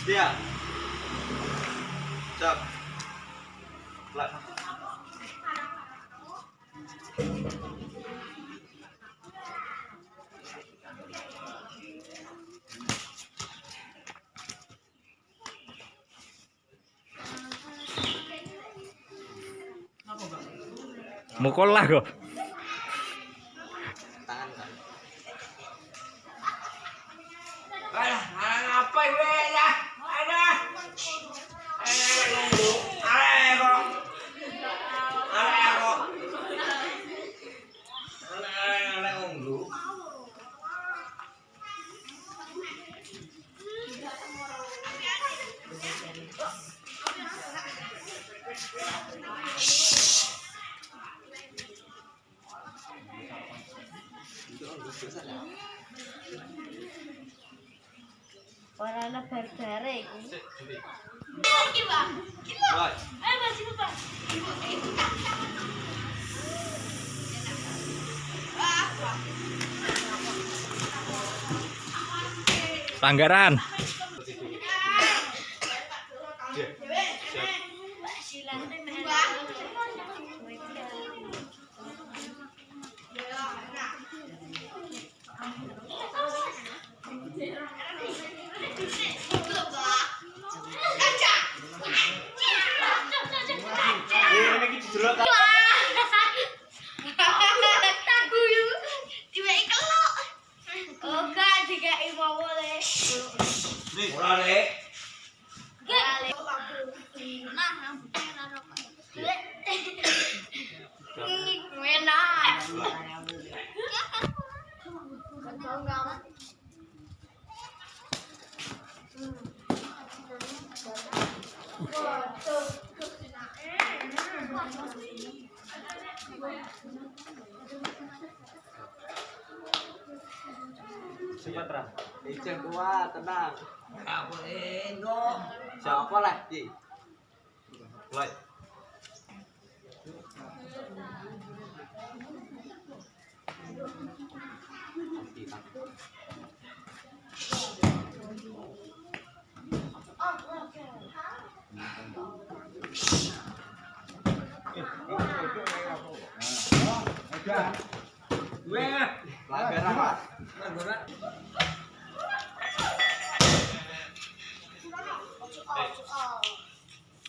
Dia. Cak. Lek. Mukul lah kok. Tangan kan. Alah, apa gue ya? Ada. Nunggu. Kok. Nunggu. Ora ana bar-bare iku. Iki, Bang. Right. Masih lupa. Pelanggaran. Sumatera. Ijeng kuat, tenang. Apa enggak? Siapa lah, Ji? Mulai. Gue Pelanggaran, Pak.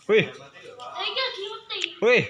Wih, wih.